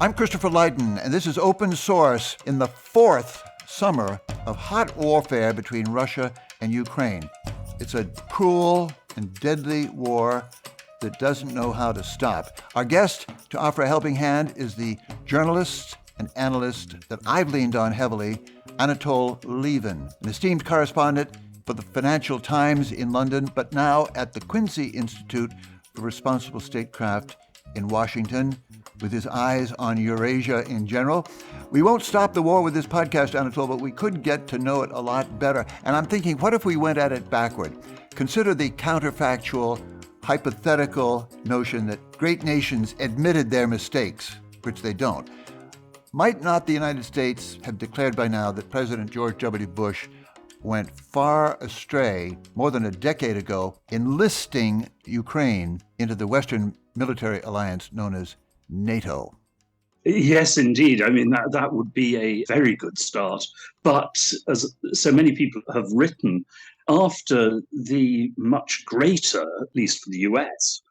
I'm Christopher Lydon, and this is Open Source in the fourth summer of hot warfare between Russia and Ukraine. It's a cruel and deadly war that doesn't know how to stop. Our guest to offer a helping hand is the journalist and analyst that I've leaned on heavily, Anatol Lieven, an esteemed correspondent for the Financial Times in London, but now at the Quincy Institute for Responsible Statecraft in Washington, with his eyes on Eurasia in general. We won't stop the war with this podcast, Anatol, but we could get to know it a lot better. And I'm thinking, what if we went at it backward? Consider the counterfactual, hypothetical notion that great nations admitted their mistakes, which they don't. Might not the United States have declared by now that President George W. Bush went far astray more than a decade ago enlisting Ukraine into the Western military alliance known as NATO? Yes, indeed. I mean, that would be a very good start. But as so many people have written, after the much greater, at least for the US,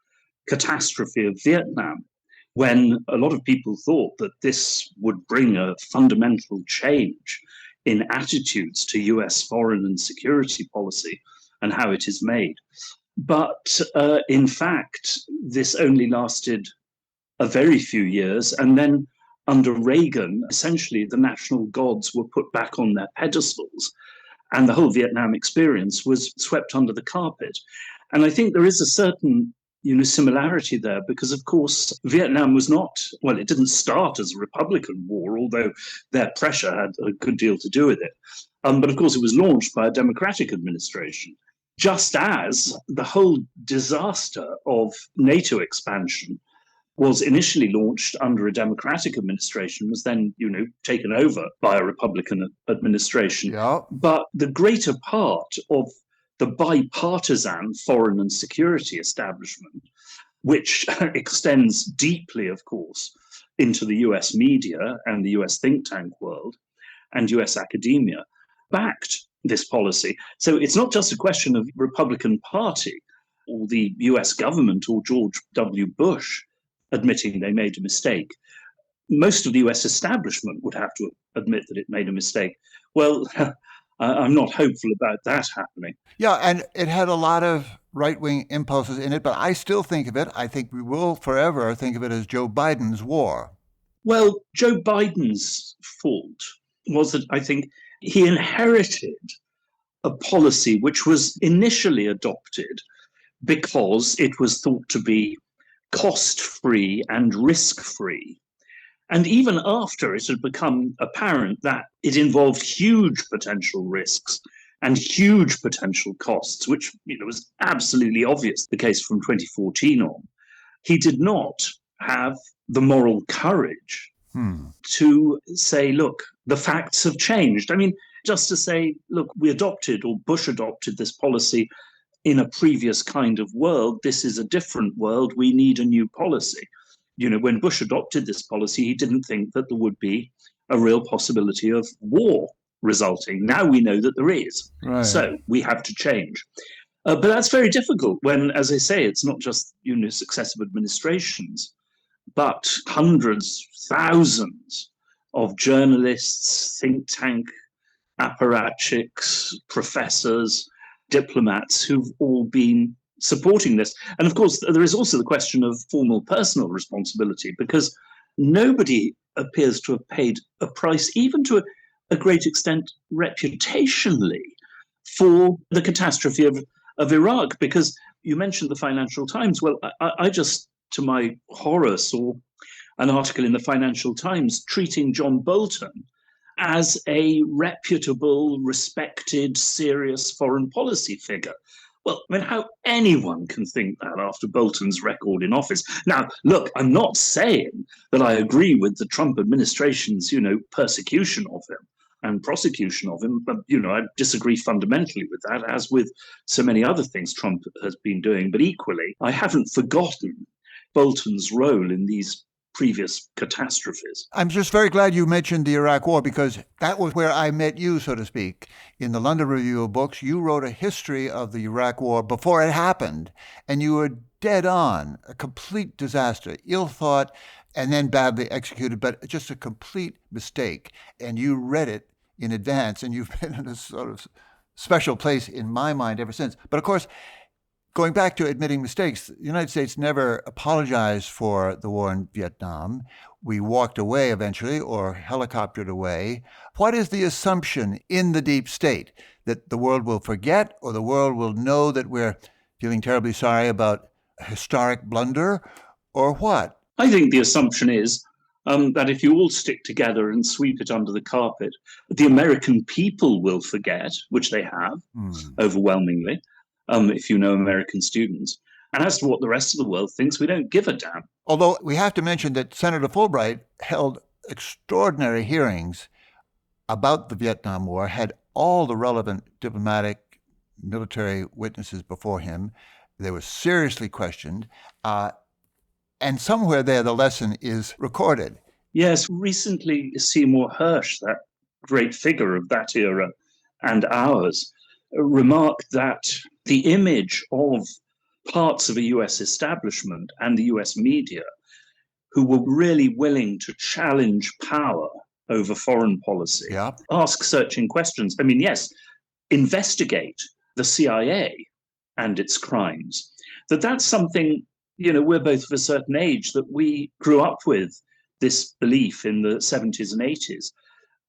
catastrophe of Vietnam, when a lot of people thought that this would bring a fundamental change in attitudes to US foreign and security policy and how it is made. But in fact, this only lasted a very few years. And then under Reagan, essentially the national gods were put back on their pedestals and the whole Vietnam experience was swept under the carpet. And I think there is a certain similarity there because, of course, Vietnam was not, well, it didn't start as a Republican war, although their pressure had a good deal to do with it. But of course, it was launched by a Democratic administration, just as the whole disaster of NATO expansion was initially launched under a Democratic administration, was then, taken over by a Republican administration. Yeah. But the greater part of the bipartisan foreign and security establishment, which extends deeply, of course, into the US media and the US think tank world and US academia, backed this policy. So it's not just a question of Republican Party or the US government or George W. Bush admitting they made a mistake. Most of the US establishment would have to admit that it made a mistake. Well, I'm not hopeful about that happening. Yeah, and it had a lot of right-wing impulses in it, but I still think of it, I think we will forever think of it as Joe Biden's war. Well, Joe Biden's fault was that I think he inherited a policy which was initially adopted because it was thought to be cost-free and risk-free. And even after it had become apparent that it involved huge potential risks and huge potential costs, which was absolutely obvious the case from 2014 on, he did not have the moral courage to say, look, the facts have changed. I mean, just to say, look, we adopted, or Bush adopted this policy in a previous kind of world. This is a different world. We need a new policy. When Bush adopted this policy, he didn't think that there would be a real possibility of war resulting. Now we know that there is. Right. So we have to change. But that's very difficult when, as I say, it's not just successive administrations, but hundreds, thousands of journalists, think tank apparatchiks, professors, diplomats who've all been supporting this. And of course, there is also the question of formal personal responsibility, because nobody appears to have paid a price, even to a great extent reputationally, for the catastrophe of Iraq. Because you mentioned the Financial Times. Well, I just, to my horror, saw an article in the Financial Times treating John Bolton as a reputable, respected, serious foreign policy figure. Well, I mean, how anyone can think that after Bolton's record in office. Now, look, I'm not saying that I agree with the Trump administration's, persecution of him and prosecution of him, but, I disagree fundamentally with that, as with so many other things Trump has been doing. But equally, I haven't forgotten Bolton's role in these previous catastrophes. I'm just very glad you mentioned the Iraq War, because that was where I met you, so to speak. In the London Review of Books, you wrote a history of the Iraq War before it happened, and you were dead on. A complete disaster, ill thought, and then badly executed, but just a complete mistake. And you read it in advance, and you've been in a sort of special place in my mind ever since. But of course, going back to admitting mistakes, the United States never apologized for the war in Vietnam. We walked away eventually, or helicoptered away. What is the assumption in the deep state? That the world will forget, or the world will know that we're feeling terribly sorry about a historic blunder, or what? I think the assumption is that if you all stick together and sweep it under the carpet, the American people will forget, which they have overwhelmingly, if you know American students. And as to what the rest of the world thinks, we don't give a damn. Although we have to mention that Senator Fulbright held extraordinary hearings about the Vietnam War, had all the relevant diplomatic, military witnesses before him. They were seriously questioned. And somewhere there, the lesson is recorded. Yes, recently Seymour Hersh, that great figure of that era and ours, remarked that the image of parts of a US establishment and the US media who were really willing to challenge power over foreign policy, ask searching questions. I mean, yes, investigate the CIA and its crimes. That's something, we're both of a certain age, that we grew up with this belief in the 70s and 80s.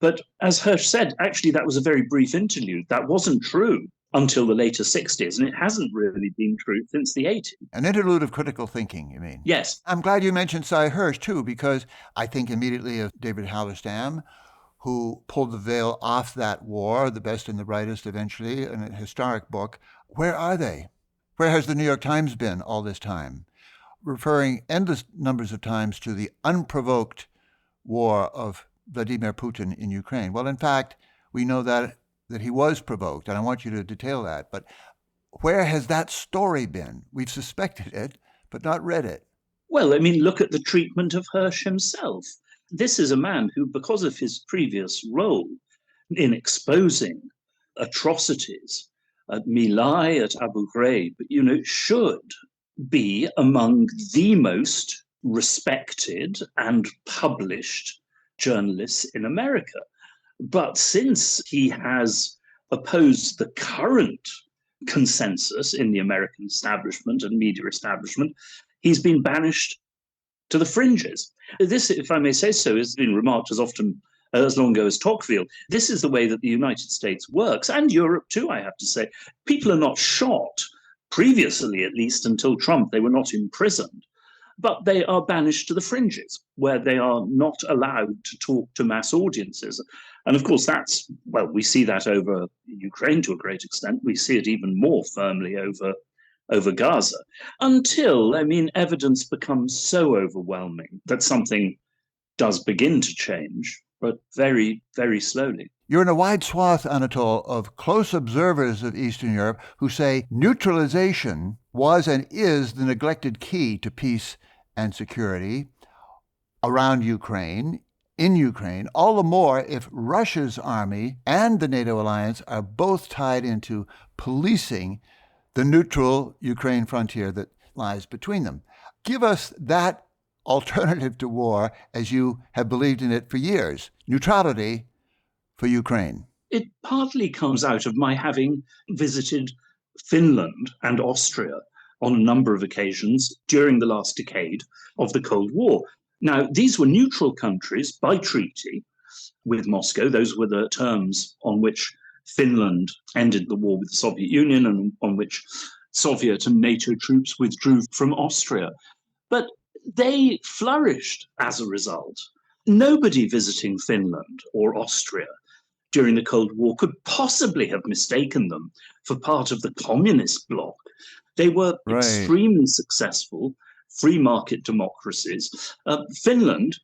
But as Hersh said, actually, that was a very brief interlude. That wasn't true until the later 60s, and it hasn't really been true since the 80s. An interlude of critical thinking, you mean? Yes. I'm glad you mentioned Cy Hersh, too, because I think immediately of David Halberstam, who pulled the veil off that war, The Best and the Brightest, eventually, in a historic book. Where are they? Where has the New York Times been all this time? Referring endless numbers of times to the unprovoked war of Vladimir Putin in Ukraine. Well, in fact, we know that he was provoked, and I want you to detail that. But where has that story been? We've suspected it, but not read it. Well, I mean, look at the treatment of Hersh himself. This is a man who, because of his previous role in exposing atrocities at My Lai, at Abu Ghraib, should be among the most respected and published journalists in America. But since he has opposed the current consensus in the American establishment and media establishment, he's been banished to the fringes. This, if I may say so, has been remarked as often as long ago as Tocqueville. This is the way that the United States works, and Europe too, I have to say. People are not shot, previously at least until Trump, they were not imprisoned, but they are banished to the fringes, where they are not allowed to talk to mass audiences. And of course, we see that over Ukraine to a great extent. We see it even more firmly over Gaza, until, evidence becomes so overwhelming that something does begin to change, but very, very slowly. You're in a wide swath, Anatol, of close observers of Eastern Europe who say neutralization was and is the neglected key to peace and security around Ukraine, in Ukraine, all the more if Russia's army and the NATO alliance are both tied into policing the neutral Ukraine frontier that lies between them. Give us that alternative to war as you have believed in it for years. Neutrality for Ukraine. It partly comes out of my having visited Finland and Austria on a number of occasions during the last decade of the Cold War. Now, these were neutral countries by treaty with Moscow. Those were the terms on which Finland ended the war with the Soviet Union and on which Soviet and NATO troops withdrew from Austria. But they flourished as a result. Nobody visiting Finland or Austria during the Cold War could possibly have mistaken them for part of the communist bloc. They were extremely successful free market democracies. Finland,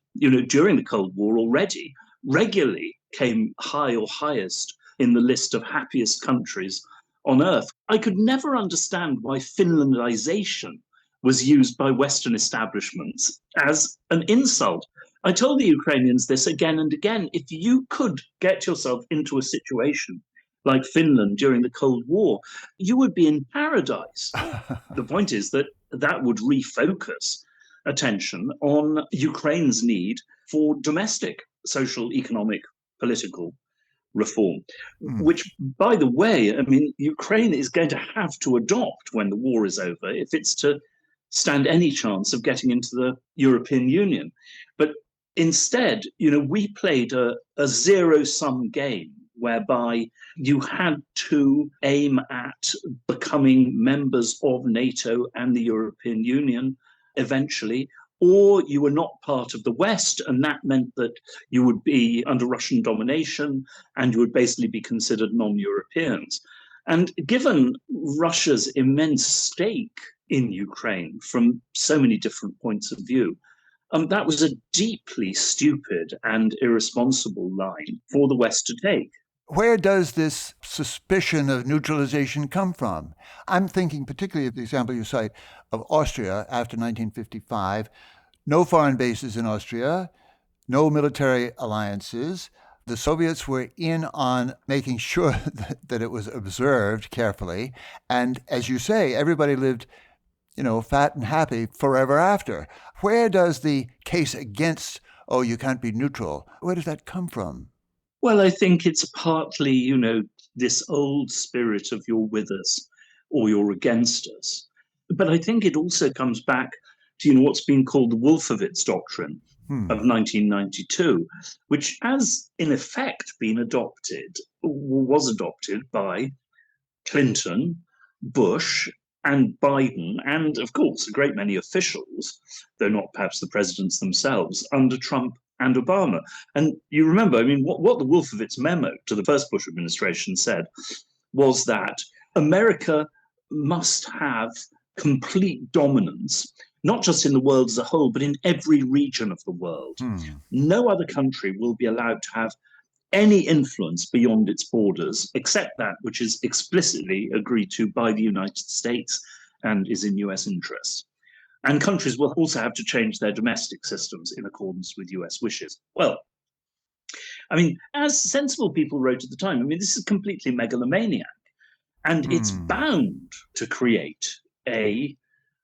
during the Cold War already, regularly came high or highest in the list of happiest countries on earth. I could never understand why Finlandization was used by Western establishments as an insult. I told the Ukrainians this again and again. If you could get yourself into a situation like Finland during the Cold War, you would be in paradise. The point is that would refocus attention on Ukraine's need for domestic social, economic, political reform, Hmm. which, by the way, I mean, Ukraine is going to have to adopt when the war is over if it's to stand any chance of getting into the European Union. But instead, we played a zero-sum game whereby you had to aim at becoming members of NATO and the European Union eventually, or you were not part of the West, and that meant that you would be under Russian domination and you would basically be considered non-Europeans. And given Russia's immense stake in Ukraine from so many different points of view, that was a deeply stupid and irresponsible line for the West to take. Where does this suspicion of neutralization come from? I'm thinking particularly of the example you cite of Austria after 1955. No foreign bases in Austria, no military alliances. The Soviets were in on making sure that it was observed carefully. And as you say, everybody lived, fat and happy forever after. Where does the case against, oh, you can't be neutral, where does that come from? Well, I think it's partly, this old spirit of you're with us or you're against us. But I think it also comes back to, what's been called the Wolfowitz Doctrine Hmm. of 1992, which has in effect been was adopted by Clinton, Bush, and Biden, and of course, a great many officials, though not perhaps the presidents themselves, under Trump and Obama. And you remember, I mean, what the Wolfowitz memo to the first Bush administration said was that America must have complete dominance, not just in the world as a whole, but in every region of the world. Hmm. No other country will be allowed to have any influence beyond its borders, except that which is explicitly agreed to by the United States and is in US interest. And countries will also have to change their domestic systems in accordance with US wishes. Well, I mean, as sensible people wrote at the time, I mean, this is completely megalomaniac. And it's Hmm. bound to create a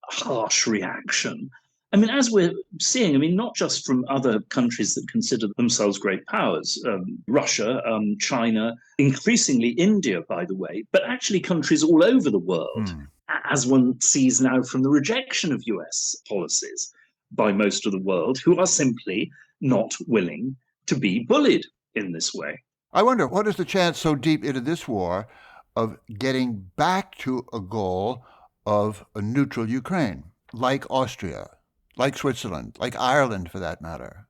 harsh reaction. I mean, as we're seeing, I mean, not just from other countries that consider themselves great powers, Russia, China, increasingly India, by the way, but actually countries all over the world, Hmm. as one sees now from the rejection of US policies by most of the world, who are simply not willing to be bullied in this way. I wonder, what is the chance so deep into this war of getting back to a goal of a neutral Ukraine, like Austria, like Switzerland, like Ireland for that matter?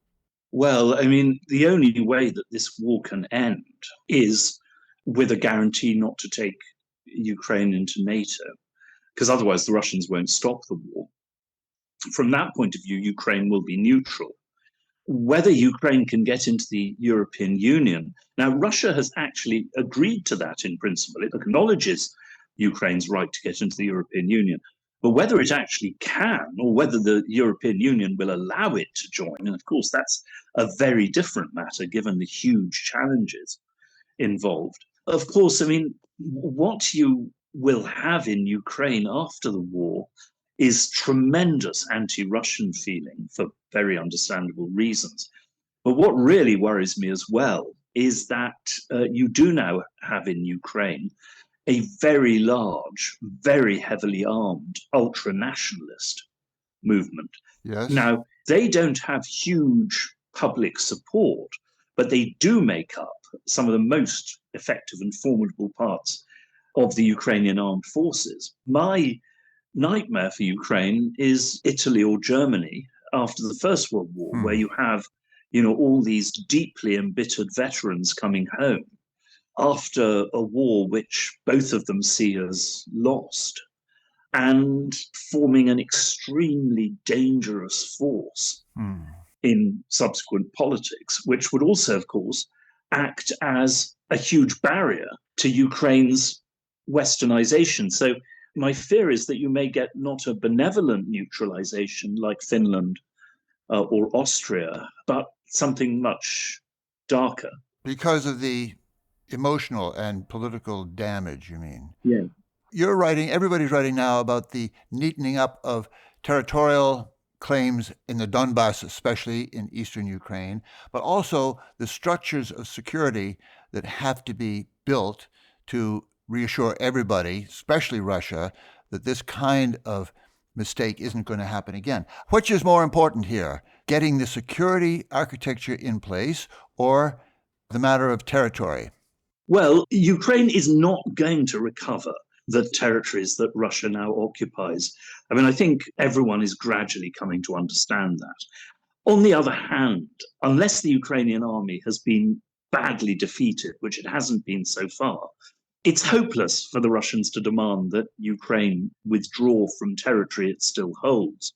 Well, I mean, the only way that this war can end is with a guarantee not to take Ukraine into NATO, because otherwise the Russians won't stop the war. From that point of view, Ukraine will be neutral. Whether Ukraine can get into the European Union, now Russia has actually agreed to that in principle. It acknowledges Ukraine's right to get into the European Union. But whether it actually can, or whether the European Union will allow it to join, and of course that's a very different matter given the huge challenges involved. Of course, I mean, what you will have in Ukraine after the war is tremendous anti Russian feeling for very understandable reasons. But what really worries me as well is that you do now have in Ukraine a very large, very heavily armed ultra nationalist movement. Yes. Now, they don't have huge public support, but they do make up some of the most effective and formidable parts of the Ukrainian armed forces. My nightmare for Ukraine is Italy or Germany after the First World War, where Hmm. you have, all these deeply embittered veterans coming home after a war which both of them see as lost and forming an extremely dangerous force Hmm. in subsequent politics, which would also, of course, act as a huge barrier to Ukraine's westernization. So my fear is that you may get not a benevolent neutralization like Finland or Austria, but something much darker. Because of the emotional and political damage, you mean? Yeah. Everybody's writing now about the neatening up of territorial claims in the Donbass, especially in eastern Ukraine, but also the structures of security that have to be built to reassure everybody, especially Russia, that this kind of mistake isn't going to happen again. Which is more important here, getting the security architecture in place or the matter of territory? Well, Ukraine is not going to recover the territories that Russia now occupies. I mean, I think everyone is gradually coming to understand that. On the other hand, unless the Ukrainian army has been badly defeated, which it hasn't been so far, it's hopeless for the Russians to demand that Ukraine withdraw from territory it still holds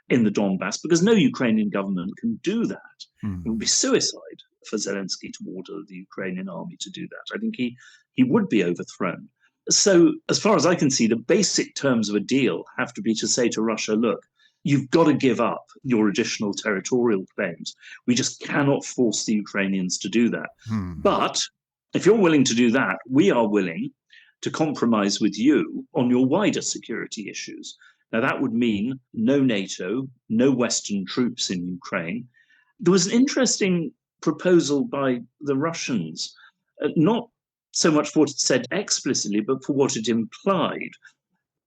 in the Donbass, because no Ukrainian government can do that. It would be suicide for Zelensky to order the Ukrainian army to do that. I think he would be overthrown. So, as far as I can see, the basic terms of a deal have to be to say to Russia, look, you've got to give up your additional territorial claims. We just cannot force the Ukrainians to do that. But if you're willing to do that, we are willing to compromise with you on your wider security issues. Now, that would mean no NATO, no Western troops in Ukraine. There was an interesting proposal by the Russians, not so much for what it said explicitly, but for what it implied,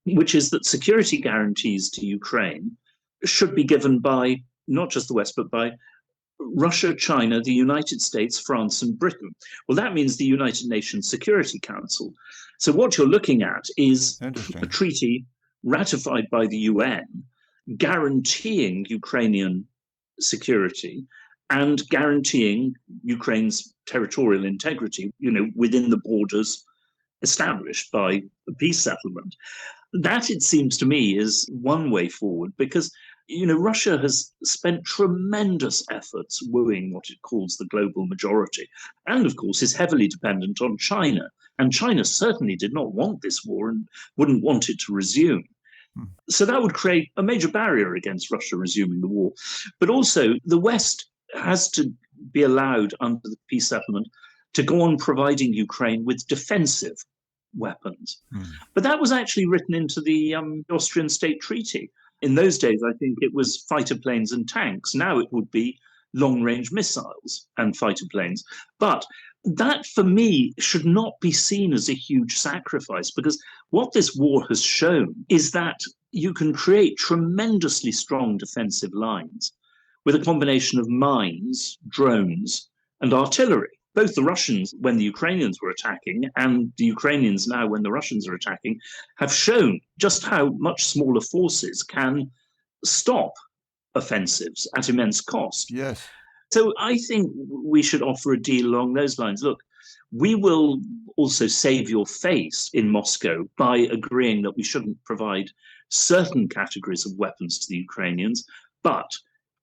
which is that security guarantees to Ukraine should be given by not just the West, but by Russia, China, the United States, France, and Britain. Well, that means the United Nations Security Council. So what you're looking at is a treaty ratified by the UN guaranteeing Ukrainian security and guaranteeing Ukraine's territorial integrity, within the borders established by a peace settlement. That, it seems to me, is one way forward, because Russia has spent tremendous efforts wooing what it calls the global majority, and of course is heavily dependent on China. And China certainly did not want this war and wouldn't want it to resume. So that would create a major barrier against Russia resuming the war. But also, the West has to be allowed under the peace settlement to go on providing Ukraine with defensive weapons. But that was actually written into the Austrian State Treaty. In those days, I think it was fighter planes and tanks. Now it would be long-range missiles and fighter planes. But that, for me, should not be seen as a huge sacrifice, because what this war has shown is that you can create tremendously strong defensive lines with a combination of mines, drones, and artillery. Both the Russians, when the Ukrainians were attacking, and the Ukrainians now, when the Russians are attacking, have shown just how much smaller forces can stop offensives at immense cost. Yes. So I think we should offer a deal along those lines. Look, we will also save your face in Moscow by agreeing that we shouldn't provide certain categories of weapons to the Ukrainians, but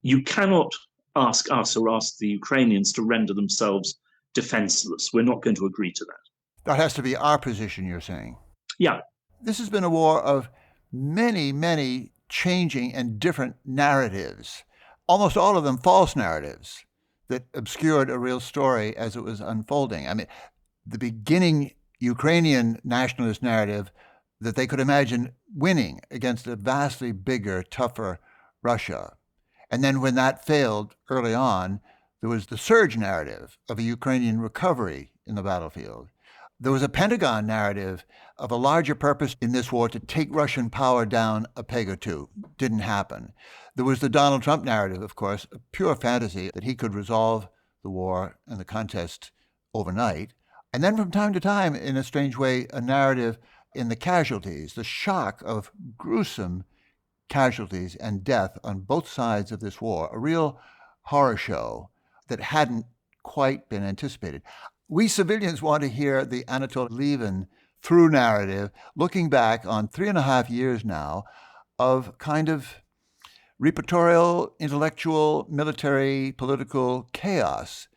you cannot ask us or ask the Ukrainians to render themselves defenseless. We're not going to agree to that. That has to be our position, you're saying? Yeah. This has been a war of many, many changing and different narratives, almost all of them false narratives that obscured a real story as it was unfolding. I mean, the beginning Ukrainian nationalist narrative that they could imagine winning against a vastly bigger, tougher Russia. And then when that failed early on, there was the surge narrative of a Ukrainian recovery in the battlefield. There was a Pentagon narrative of a larger purpose in this war to take Russian power down a peg or two. Didn't happen. There was the Donald Trump narrative, of course, a pure fantasy that he could resolve the war and the contest overnight. And then from time to time, in a strange way, a narrative in the casualties, the shock of gruesome casualties and death on both sides of this war, a real horror show that hadn't quite been anticipated. We civilians want to hear the Anatol Lieven through narrative, looking back on 3.5 years now of kind of repertorial, intellectual, military, political chaos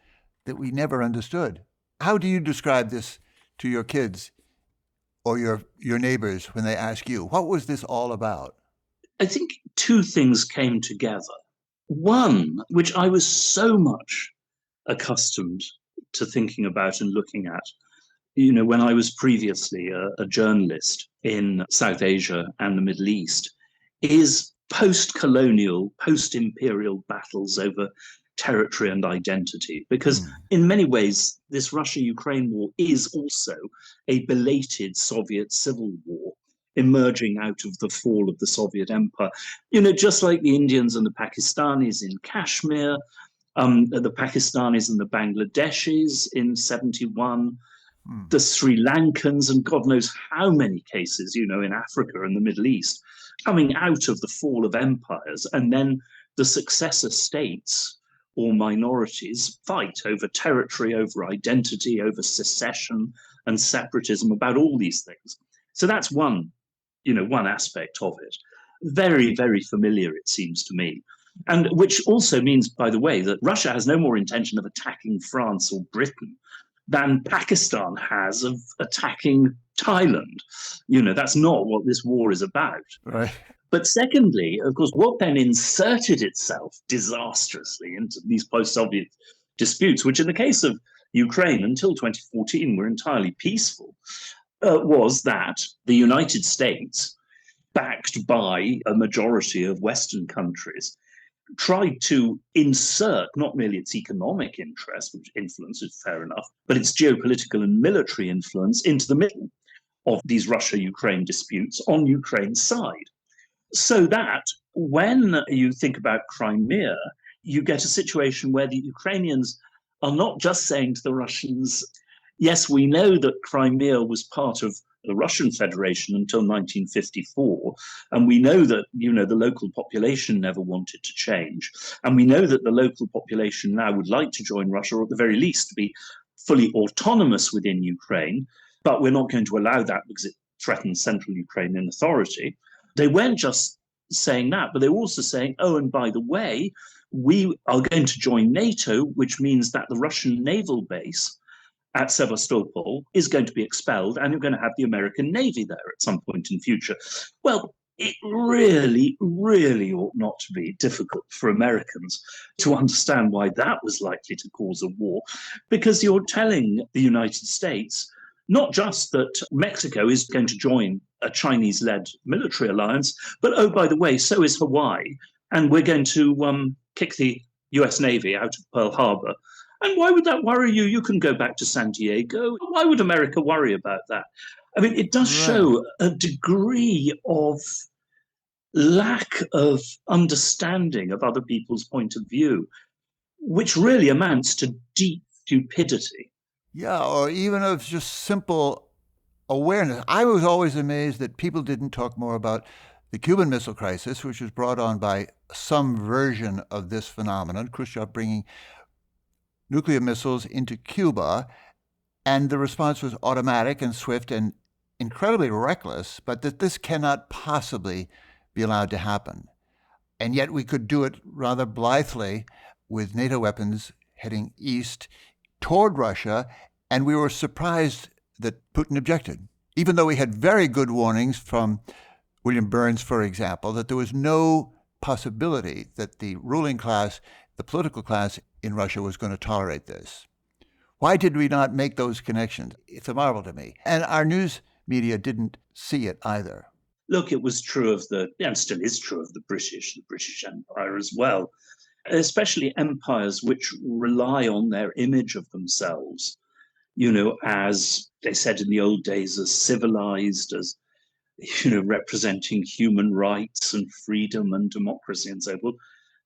that we never understood. How do you describe this to your kids or your neighbors when they ask you, what was this all about? I think two things came together. One, which I was so much accustomed to thinking about and looking at, when I was previously a journalist in South Asia and the Middle East, is post-colonial, post-imperial battles over territory and identity. Because in many ways, this Russia-Ukraine war is also a belated Soviet civil war emerging out of the fall of the Soviet Empire. Just like the Indians and the Pakistanis in Kashmir, the Pakistanis and the Bangladeshis in 71, the Sri Lankans, and God knows how many cases, in Africa and the Middle East, coming out of the fall of empires, and then the successor states or minorities fight over territory, over identity, over secession and separatism, about all these things. So that's one aspect of it. Very, very familiar, it seems to me. And which also means, by the way, that Russia has no more intention of attacking France or Britain than Pakistan has of attacking Thailand. That's not what this war is about. Right. But secondly, of course, what then inserted itself disastrously into these post-Soviet disputes, which in the case of Ukraine until 2014 were entirely peaceful, was that the United States, backed by a majority of Western countries, tried to insert not merely its economic interest, which influence is fair enough, but its geopolitical and military influence into the middle of these Russia-Ukraine disputes on Ukraine's side. So that when you think about Crimea, you get a situation where the Ukrainians are not just saying to the Russians, yes, we know that Crimea was part of the Russian Federation until 1954, and we know that, the local population never wanted to change, and we know that the local population now would like to join Russia, or at the very least be fully autonomous within Ukraine, but we're not going to allow that because it threatens central Ukrainian authority. They weren't just saying that, but they were also saying, oh, and by the way, we are going to join NATO, which means that the Russian naval base at Sevastopol is going to be expelled, and you're going to have the American Navy there at some point in future. Well, it really, really ought not to be difficult for Americans to understand why that was likely to cause a war, because you're telling the United States not just that Mexico is going to join a Chinese-led military alliance, but, oh, by the way, so is Hawaii, and we're going to kick the US Navy out of Pearl Harbor. And why would that worry you? You can go back to San Diego. Why would America worry about that? I mean, it does show a degree of lack of understanding of other people's point of view, which really amounts to deep stupidity. Yeah, or even of just simple awareness. I was always amazed that people didn't talk more about the Cuban Missile Crisis, which was brought on by some version of this phenomenon, Khrushchev bringing nuclear missiles into Cuba, and the response was automatic and swift and incredibly reckless, but that this cannot possibly be allowed to happen. And yet we could do it rather blithely with NATO weapons heading east toward Russia, and we were surprised that Putin objected, even though we had very good warnings from William Burns, for example, that there was no possibility that the ruling class, the political class in Russia was going to tolerate this. Why did we not make those connections? It's a marvel to me. And our news media didn't see it either. Look, it was true of and still is true of the British Empire as well, especially empires which rely on their image of themselves, as they said in the old days, as civilized, as, representing human rights and freedom and democracy and so forth.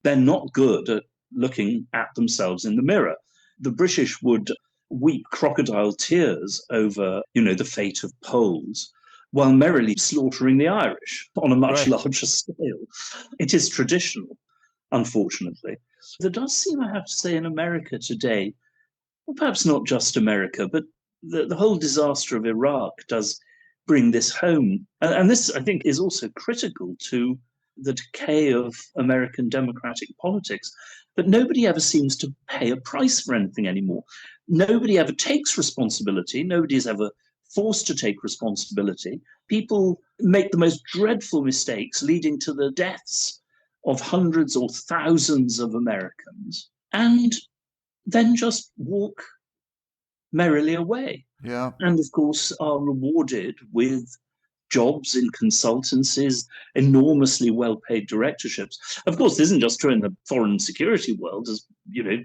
They're not good at looking at themselves in the mirror. The British would weep crocodile tears over, the fate of Poles, while merrily slaughtering the Irish on a much larger scale. It is traditional, unfortunately. There does seem, I have to say, in America today, well, perhaps not just America, but the whole disaster of Iraq does bring this home. And this, I think, is also critical to the decay of American democratic politics. But nobody ever seems to pay a price for anything anymore. Nobody ever takes responsibility. Nobody is ever forced to take responsibility. People make the most dreadful mistakes, leading to the deaths of hundreds or thousands of Americans, and then just walk merrily away. Yeah. And of course are rewarded with jobs in consultancies, enormously well-paid directorships. Of course, this isn't just true in the foreign security world, as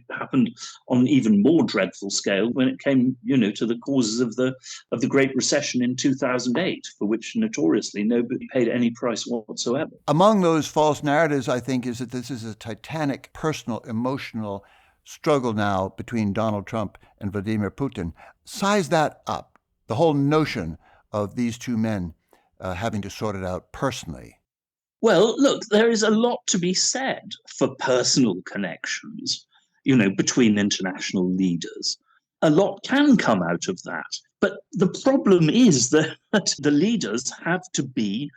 happened on an even more dreadful scale when it came, to the causes of the Great Recession in 2008, for which notoriously nobody paid any price whatsoever. Among those false narratives, I think, is that this is a titanic, personal, emotional struggle now between Donald Trump and Vladimir Putin. Size that up, the whole notion of these two men having to sort it out personally. Well, look, there is a lot to be said for personal connections, between international leaders. A lot can come out of that. But the problem is that the leaders have to be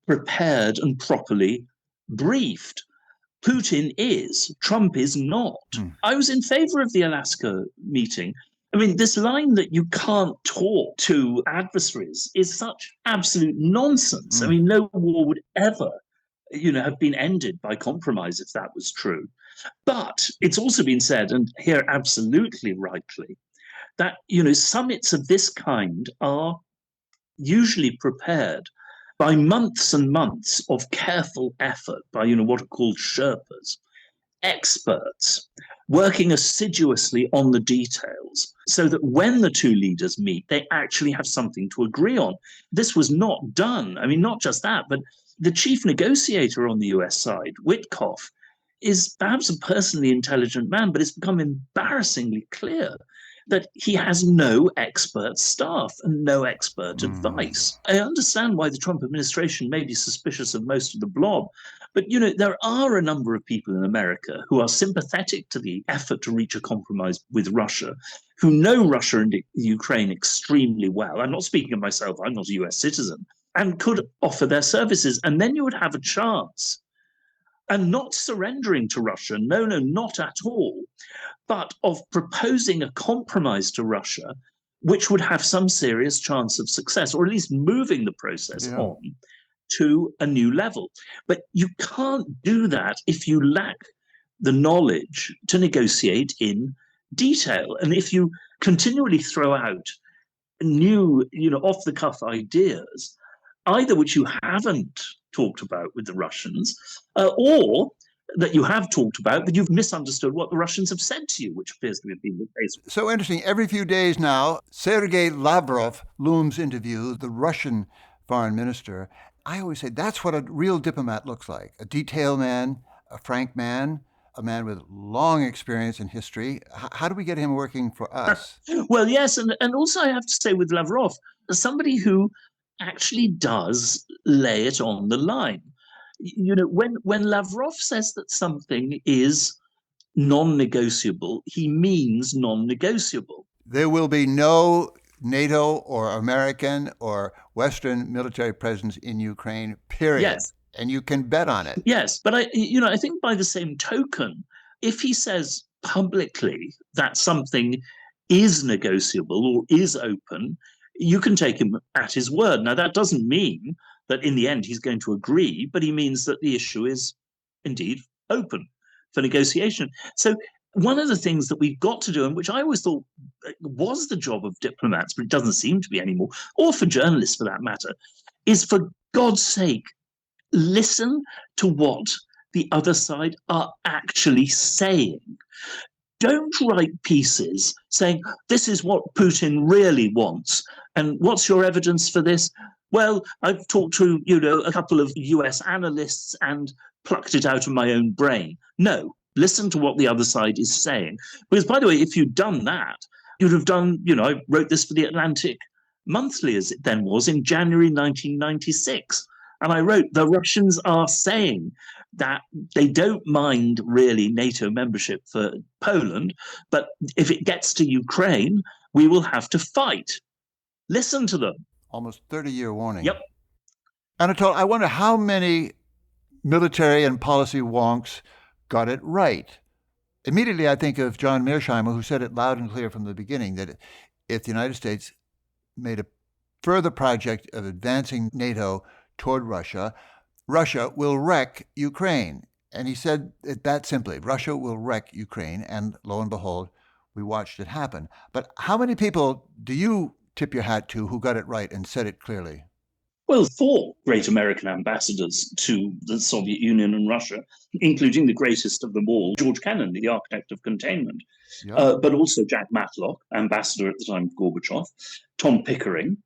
prepared and properly briefed. Putin is, Trump is not. I was in favor of the Alaska meeting. I mean, this line that you can't talk to adversaries is such absolute nonsense. I mean, no war would ever, have been ended by compromise if that was true. But it's also been said, and here absolutely rightly, that, summits of this kind are usually prepared by months and months of careful effort by, what are called Sherpas, experts working assiduously on the details so that when the two leaders meet, they actually have something to agree on. This was not done. I mean, not just that, but the chief negotiator on the US side, Witkoff, is perhaps a personally intelligent man, but it's become embarrassingly clear that he has no expert staff and no expert advice. I understand why the Trump administration may be suspicious of most of the blob, but there are a number of people in America who are sympathetic to the effort to reach a compromise with Russia, who know Russia and Ukraine extremely well. I'm not speaking of myself, I'm not a US citizen, and could offer their services. And then you would have a chance. And not surrendering to Russia, no, not at all, but of proposing a compromise to Russia, which would have some serious chance of success, or at least moving the process on to a new level. But you can't do that if you lack the knowledge to negotiate in detail. And if you continually throw out new, off-the-cuff ideas, either which you haven't talked about with the Russians, or that you have talked about, but you've misunderstood what the Russians have said to you, which appears to have been the case. So interesting. Every few days now, Sergei Lavrov looms into view, the Russian foreign minister. I always say that's what a real diplomat looks like: a detail man, a frank man, a man with long experience in history. How do we get him working for us? Well, yes, and also I have to say with Lavrov, somebody who actually does lay it on the line. When Lavrov says that something is non-negotiable, he means non-negotiable. There will be no NATO or American or Western military presence in Ukraine, period. Yes. And you can bet on it. Yes, but I think by the same token, if he says publicly that something is negotiable or is open, you can take him at his word. Now, that doesn't mean that in the end he's going to agree, but he means that the issue is indeed open for negotiation. So one of the things that we've got to do, and which I always thought was the job of diplomats, but it doesn't seem to be anymore, or for journalists for that matter, is for God's sake, listen to what the other side are actually saying. Don't write pieces saying, this is what Putin really wants. And what's your evidence for this? Well, I've talked to, a couple of US analysts and plucked it out of my own brain. No, listen to what the other side is saying. Because, by the way, if you'd done that, you'd have done, I wrote this for the Atlantic Monthly, as it then was, in January 1996. And I wrote, the Russians are saying that they don't mind really NATO membership for Poland, but if it gets to Ukraine, we will have to fight. Listen to them. Almost 30-year warning. Yep. Anatol, I wonder how many military and policy wonks got it right. Immediately, I think of John Mearsheimer, who said it loud and clear from the beginning that if the United States made a further project of advancing NATO toward Russia, Russia will wreck Ukraine. And he said it that simply: Russia will wreck Ukraine. And lo and behold, we watched it happen. But how many people do you tip your hat to who got it right and said it clearly? Well, four great American ambassadors to the Soviet Union and Russia, including the greatest of them all, George Kennan, the architect of containment, Yeah. but also Jack Matlock, ambassador at the time of Gorbachev, Tom Pickering,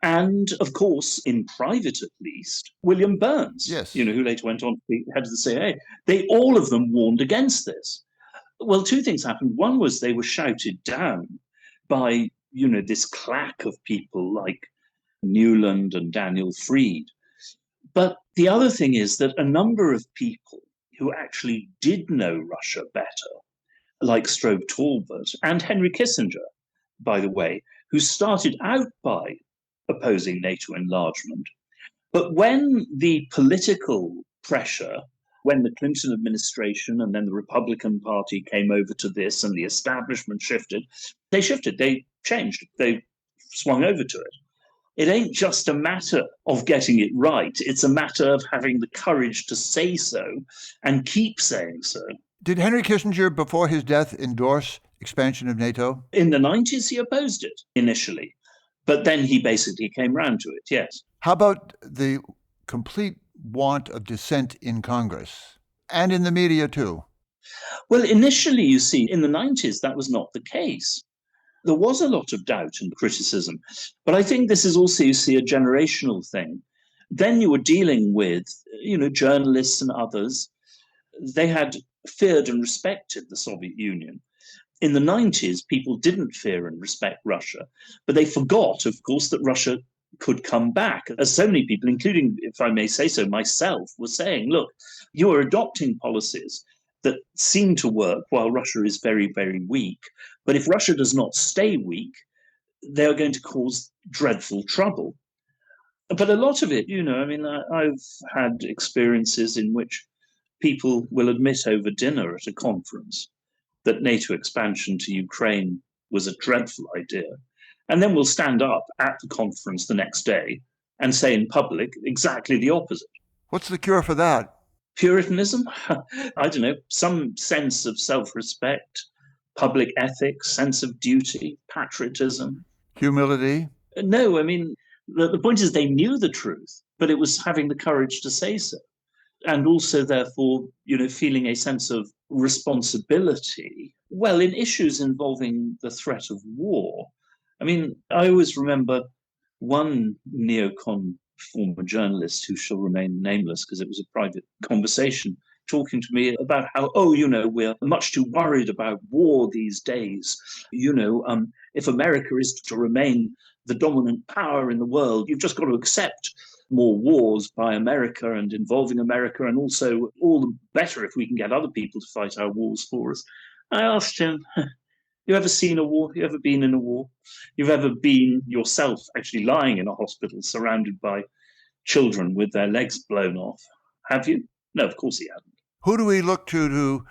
and of course, in private at least, William Burns, Yes. who later went on to be head of the CIA. They all of them warned against this. Well, two things happened. One was they were shouted down by, this claque of people like Newland and Daniel Freed. But the other thing is that a number of people who actually did know Russia better, like Strobe Talbot and Henry Kissinger, by the way, who started out by opposing NATO enlargement. But when the political pressure, when the Clinton administration and then the Republican Party came over to this and the establishment shifted, they changed, they swung over to it. It ain't just a matter of getting it right. It's a matter of having the courage to say so and keep saying so. Did Henry Kissinger, before his death, endorse expansion of NATO? In the 90s, he opposed it initially, but then he basically came round to it, yes. How about the complete want of dissent in Congress and in the media, too? Well, initially, you see, in the 90s, that was not the case. There was a lot of doubt and criticism. But I think this is also, you see, a generational thing. Then you were dealing with, journalists and others. They had feared and respected the Soviet Union. In the 90s, people didn't fear and respect Russia, but they forgot, of course, that Russia could come back. As so many people, including, if I may say so, myself, were saying, look, you are adopting policies that seem to work while Russia is very, very weak. But if Russia does not stay weak, they are going to cause dreadful trouble. But a lot of it, I've had experiences in which people will admit over dinner at a conference that NATO expansion to Ukraine was a dreadful idea. And then we'll stand up at the conference the next day and say in public exactly the opposite. What's the cure for that? Puritanism? I don't know, some sense of self-respect, public ethics, sense of duty, patriotism. Humility? No, the point is they knew the truth, but it was having the courage to say so. And also, therefore, feeling a sense of responsibility. Well, in issues involving the threat of war, I always remember one neocon former journalist who shall remain nameless because it was a private conversation, talking to me about how, we're much too worried about war these days. If America is to remain the dominant power in the world, you've just got to accept more wars by America and involving America, and also all the better if we can get other people to fight our wars for us. I asked him, you ever seen a war? You ever been in a war? You've ever been yourself actually lying in a hospital surrounded by children with their legs blown off? Have you? No, of course he hadn't. Who do we look to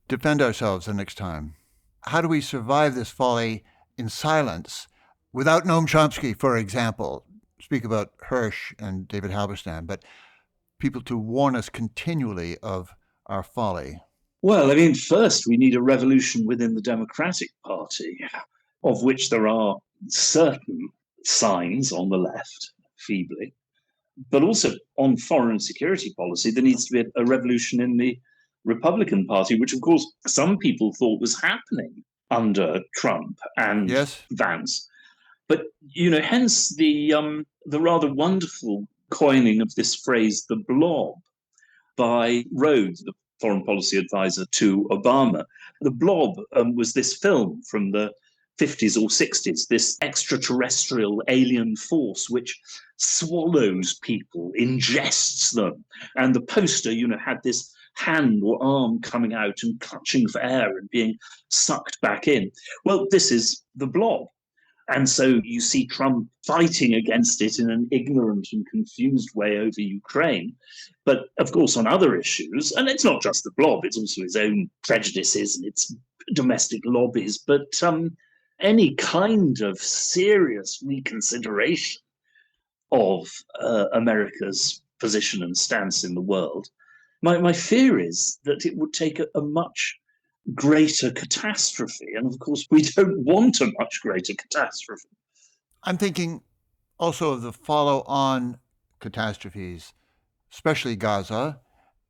defend ourselves the next time? How do we survive this folly in silence without Noam Chomsky, for example? Speak about Hirsch and David Halberstam, but people to warn us continually of our folly. Well, first we need a revolution within the Democratic Party, of which there are certain signs on the left, feebly. But also on foreign security policy, there needs to be a revolution in the Republican Party, which, of course, some people thought was happening under Trump and Vance. But, hence the rather wonderful coining of this phrase, the blob, by Rhodes, the foreign policy advisor to Obama. The blob was this film from the 50s or 60s, this extraterrestrial alien force which swallows people, ingests them. And the poster, had this hand or arm coming out and clutching for air and being sucked back in. Well, this is the blob. And so you see Trump fighting against it in an ignorant and confused way over Ukraine. But of course, on other issues, and it's not just the blob, it's also his own prejudices and its domestic lobbies, but any kind of serious reconsideration of America's position and stance in the world, my fear is that it would take a much greater catastrophe. And of course, we don't want a much greater catastrophe. I'm thinking also of the follow-on catastrophes, especially Gaza,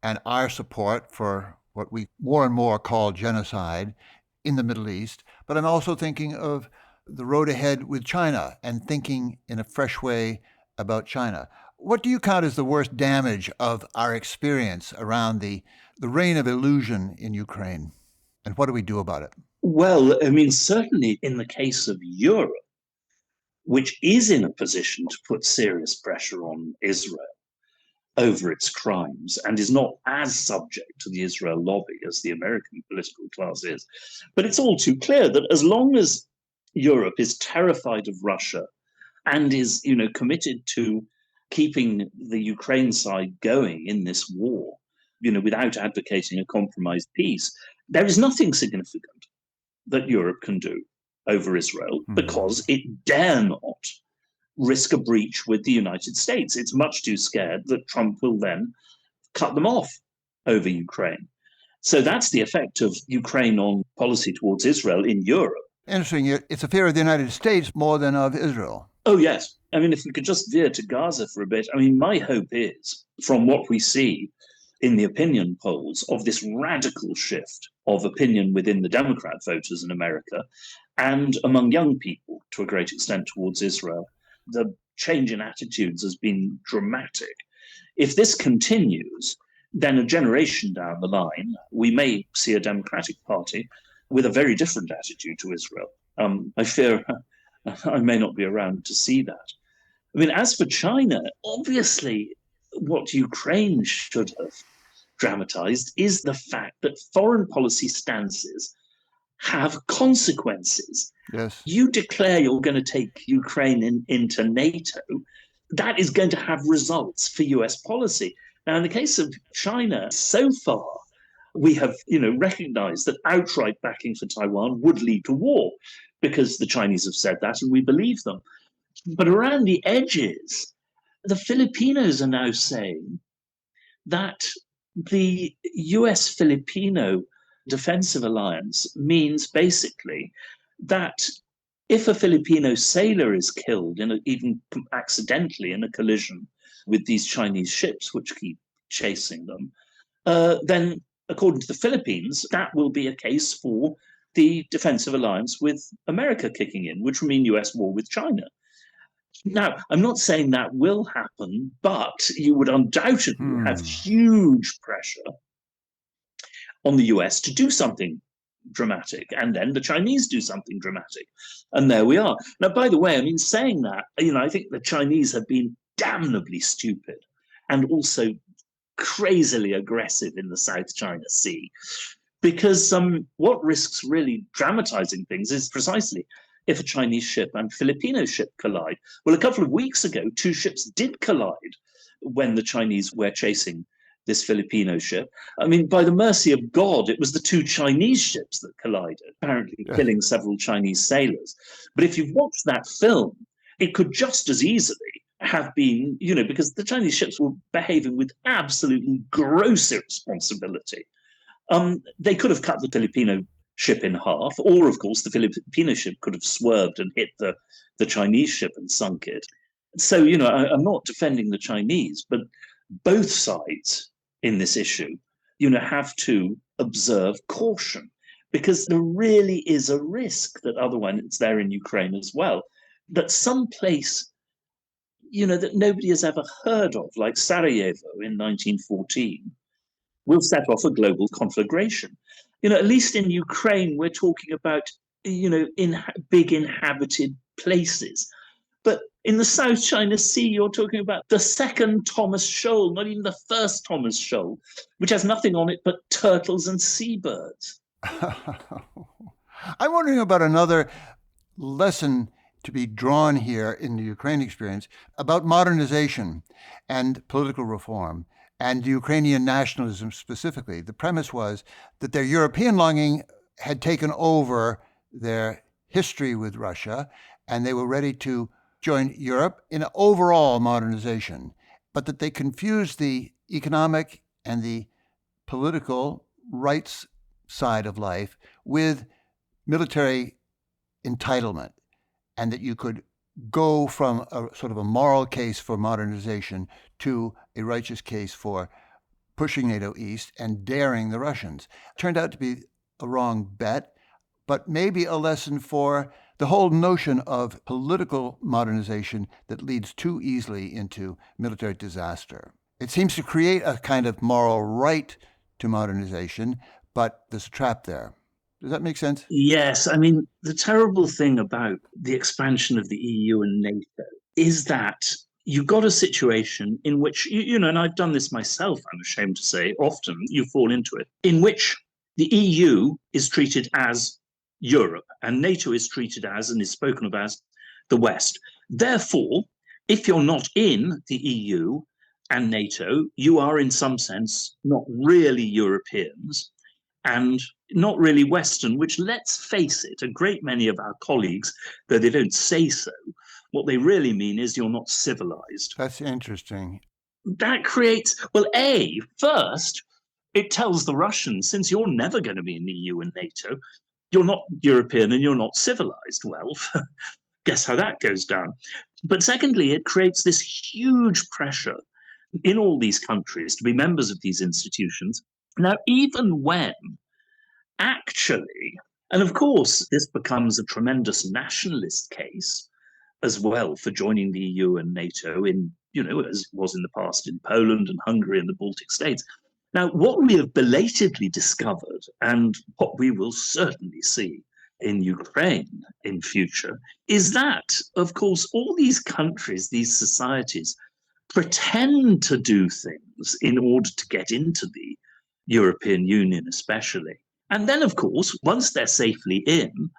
and our support for what we more and more call genocide in the Middle East. But I'm also thinking of the road ahead with China and thinking in a fresh way about China. What do you count as the worst damage of our experience around the reign of illusion in Ukraine? And what do we do about it? Well, I mean, certainly in the case of Europe, which is in a position to put serious pressure on Israel over its crimes and is not as subject to the Israel lobby as the American political class is. But it's all too clear that as long as Europe is terrified of Russia and is, committed to keeping the Ukraine side going in this war, without advocating a compromised peace, there is nothing significant that Europe can do over Israel because it dare not risk a breach with the United States. It's much too scared that Trump will then cut them off over Ukraine. So that's the effect of Ukraine on policy towards Israel in Europe. Interesting. It's a fear of the United States more than of Israel. Oh, yes. I mean, if we could just veer to Gaza for a bit, I mean, my hope is, from what we see in the opinion polls, of this radical shift of opinion within the Democrat voters in America and among young people to a great extent towards Israel. The change in attitudes has been dramatic. If this continues, then a generation down the line, we may see a Democratic Party with a very different attitude to Israel. I fear I may not be around to see that. I mean, as for China, obviously, what Ukraine should have dramatized is the fact that foreign policy stances have consequences. Yes. You declare you're going to take Ukraine into NATO, that is going to have results for US policy. Now, in the case of China, so far, we have recognized that outright backing for Taiwan would lead to war because the Chinese have said that and we believe them. But around the edges, the Filipinos are now saying that the US-Filipino defensive alliance means basically that if a Filipino sailor is killed, even accidentally in a collision with these Chinese ships which keep chasing them, then according to the Philippines, that will be a case for the defensive alliance with America kicking in, which will mean US war with China. Now, I'm not saying that will happen, but you would undoubtedly have huge pressure on the US to do something dramatic, and then the Chinese do something dramatic. And there we are. Now, by the way, I mean, saying that, I think the Chinese have been damnably stupid and also crazily aggressive in the South China Sea. Because what risks really dramatizing things is precisely if a Chinese ship and Filipino ship collide. Well, a couple of weeks ago, two ships did collide when the Chinese were chasing this Filipino ship. I mean, by the mercy of God, it was the two Chinese ships that collided, apparently killing several Chinese sailors. But if you've watched that film, it could just as easily have been, because the Chinese ships were behaving with absolutely gross irresponsibility. They could have cut the Filipino ship in half, or of course the Filipino ship could have swerved and hit the Chinese ship and sunk it. So, I'm not defending the Chinese, but both sides in this issue, have to observe caution because there really is a risk that otherwise it's there in Ukraine as well, that some place, that nobody has ever heard of, like Sarajevo in 1914, will set off a global conflagration. At least in Ukraine, we're talking about, in big inhabited places. But in the South China Sea, you're talking about the second Thomas Shoal, not even the first Thomas Shoal, which has nothing on it but turtles and seabirds. I'm wondering about another lesson to be drawn here in the Ukraine experience about modernization and political reform and Ukrainian nationalism specifically. The premise was that their European longing had taken over their history with Russia, and they were ready to join Europe in overall modernization, but that they confused the economic and the political rights side of life with military entitlement, and that you could go from a sort of a moral case for modernization to a righteous case for pushing NATO east and daring the Russians. Turned out to be a wrong bet, but maybe a lesson for the whole notion of political modernization that leads too easily into military disaster. It seems to create a kind of moral right to modernization, but there's a trap there. Does that make sense? Yes, I mean, the terrible thing about the expansion of the EU and NATO is that you've got a situation in which, and I've done this myself, I'm ashamed to say, often you fall into it, in which the EU is treated as Europe and NATO is treated as, and is spoken of as, the West. Therefore, if you're not in the EU and NATO, you are in some sense not really Europeans and not really Western, which, let's face it, a great many of our colleagues, though they don't say so, what they really mean is you're not civilized. That's interesting. That creates, well, first, it tells the Russians, since you're never going to be in the EU and NATO, you're not European and you're not civilized. Well, guess how that goes down. But secondly, it creates this huge pressure in all these countries to be members of these institutions. Now, even when actually, and of course, this becomes a tremendous nationalist case as well for joining the EU and NATO in, as it was in the past in Poland and Hungary and the Baltic states. Now, what we have belatedly discovered, and what we will certainly see in Ukraine in future, is that, of course, all these countries, these societies, pretend to do things in order to get into the European Union especially. And then, of course, once they're safely in,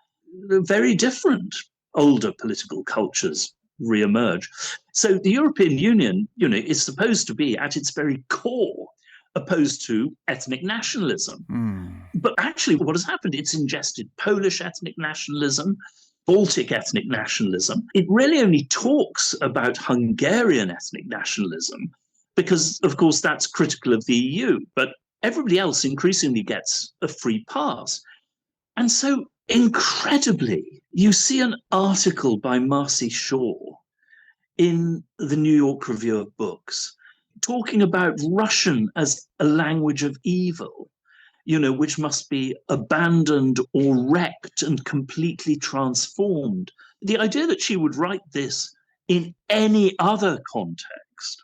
very different older political cultures re-emerge. So the European Union, is supposed to be at its very core opposed to ethnic nationalism. But actually what has happened, it's ingested Polish ethnic nationalism, Baltic ethnic nationalism. It really only talks about Hungarian ethnic nationalism because, of course, that's critical of the EU. But everybody else increasingly gets a free pass. And so, incredibly, you see an article by Marcy Shaw in the New York Review of Books talking about Russian as a language of evil, which must be abandoned or wrecked and completely transformed. The idea that she would write this in any other context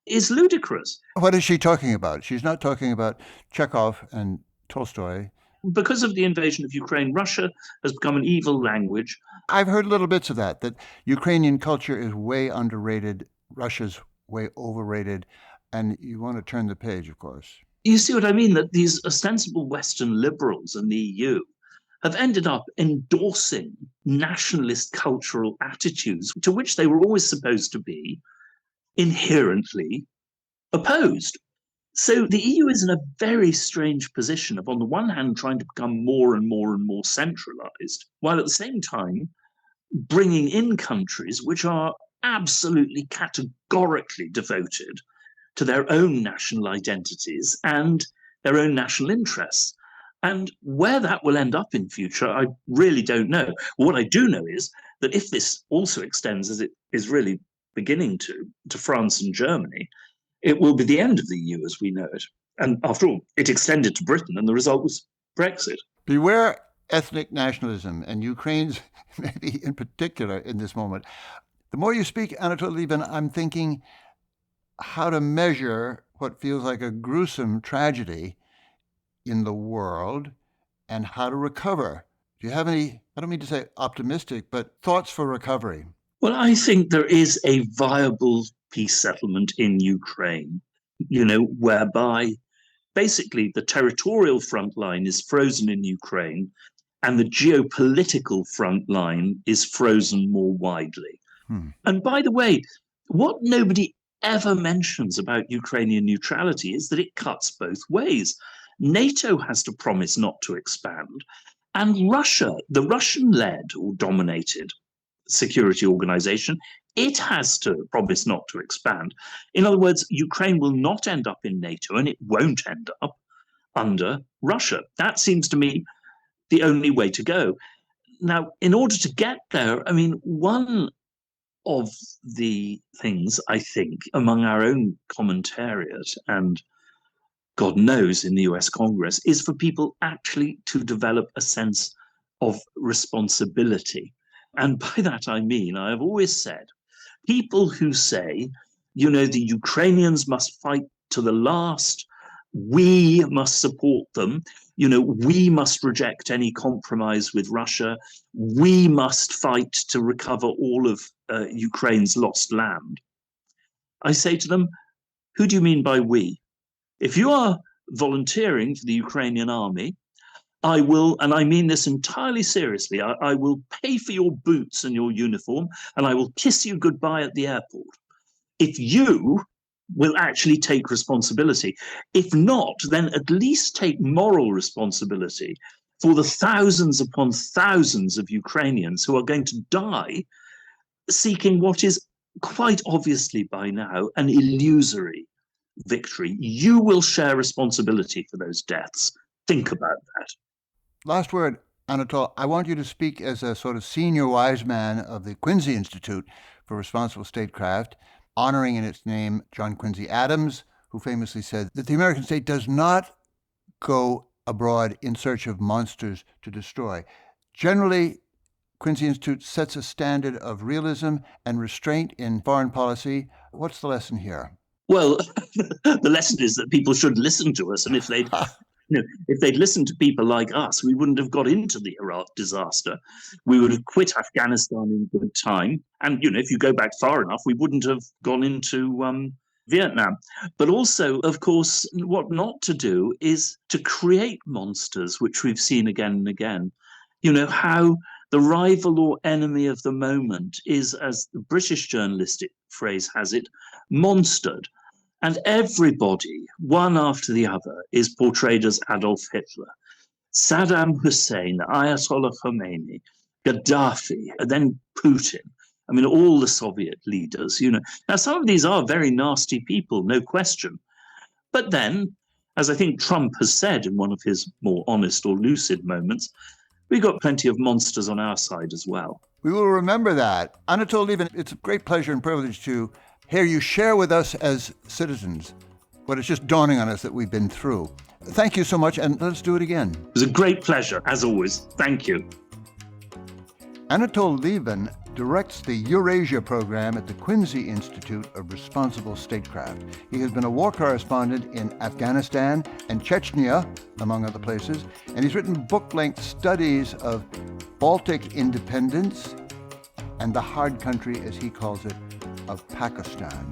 is ludicrous. What is she talking about? She's not talking about Chekhov and Tolstoy. Because of the invasion of Ukraine, Russia has become an evil language. I've heard little bits of that Ukrainian culture is way underrated, Russia's way overrated, and you want to turn the page, of course. You see what I mean? That these ostensible Western liberals in the EU have ended up endorsing nationalist cultural attitudes to which they were always supposed to be inherently opposed. So the EU is in a very strange position of, on the one hand, trying to become more and more and more centralized, while at the same time bringing in countries which are absolutely categorically devoted to their own national identities and their own national interests. And where that will end up in future, I really don't know. What I do know is that if this also extends, as it is really beginning to France and Germany, it will be the end of the EU as we know it. And after all, it extended to Britain, and the result was Brexit. Beware ethnic nationalism, and Ukraine's maybe in particular in this moment. The more you speak, Anatol Lieven, I'm thinking how to measure what feels like a gruesome tragedy in the world and how to recover. Do you have any, I don't mean to say optimistic, but thoughts for recovery? Well, I think there is a viable peace settlement in Ukraine, whereby basically the territorial front line is frozen in Ukraine and the geopolitical front line is frozen more widely. And by the way, what nobody ever mentions about Ukrainian neutrality is that it cuts both ways. NATO has to promise not to expand, and Russia, the Russian-led or dominated security organization, it has to promise not to expand. In other words, Ukraine will not end up in NATO and it won't end up under Russia. That seems to me the only way to go. Now, in order to get there, one of the things, I think, among our own commentariat and God knows in the US Congress, is for people actually to develop a sense of responsibility. And by that I mean, I have always said, people who say, the Ukrainians must fight to the last, we must support them, we must reject any compromise with Russia, we must fight to recover all of Ukraine's lost land. I say to them, who do you mean by we? If you are volunteering for the Ukrainian army, I will, and I mean this entirely seriously, I will pay for your boots and your uniform, and I will kiss you goodbye at the airport. If you will actually take responsibility. If not, then at least take moral responsibility for the thousands upon thousands of Ukrainians who are going to die seeking what is quite obviously by now an illusory victory. You will share responsibility for those deaths. Think about that. Last word, Anatol. I want you to speak as a sort of senior wise man of the Quincy Institute for Responsible Statecraft, honoring in its name John Quincy Adams, who famously said that the American state does not go abroad in search of monsters to destroy. Generally, Quincy Institute sets a standard of realism and restraint in foreign policy. What's the lesson here? Well, the lesson is that people should listen to us, and if they'd listened to people like us, we wouldn't have got into the Iraq disaster. We would have quit Afghanistan in good time. And, if you go back far enough, we wouldn't have gone into Vietnam. But also, of course, what not to do is to create monsters, which we've seen again and again. How the rival or enemy of the moment is, as the British journalistic phrase has it, monstered. And everybody, one after the other, is portrayed as Adolf Hitler, Saddam Hussein, Ayatollah Khomeini, Gaddafi, and then Putin. I mean, all the Soviet leaders, Now, some of these are very nasty people, no question. But then, as I think Trump has said in one of his more honest or lucid moments, we've got plenty of monsters on our side as well. We will remember that. Anatol Lieven, it's a great pleasure and privilege to hear you share with us as citizens what is just dawning on us that we've been through. Thank you so much, and let's do it again. It was a great pleasure, as always. Thank you. Anatol Lieven directs the Eurasia program at the Quincy Institute of Responsible Statecraft. He has been a war correspondent in Afghanistan and Chechnya, among other places, and he's written book-length studies of Baltic independence and the hard country, as he calls it, of Pakistan.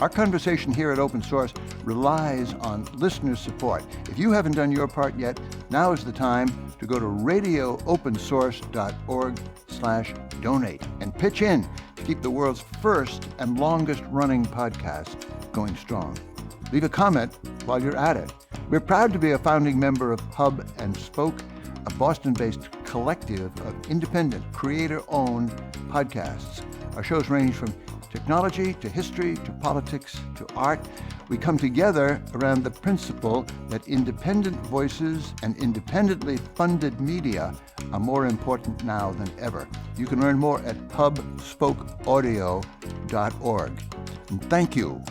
Our conversation here at Open Source relies on listener support. If you haven't done your part yet, now is the time to go to radioopensource.org/donate and pitch in to keep the world's first and longest running podcast going strong. Leave a comment while you're at it. We're proud to be a founding member of Hub and Spoke, a Boston-based collective of independent, creator-owned podcasts. Our shows range from technology to history to politics to art. We come together around the principle that independent voices and independently funded media are more important now than ever. You can learn more at hubspokeaudio.org. And thank you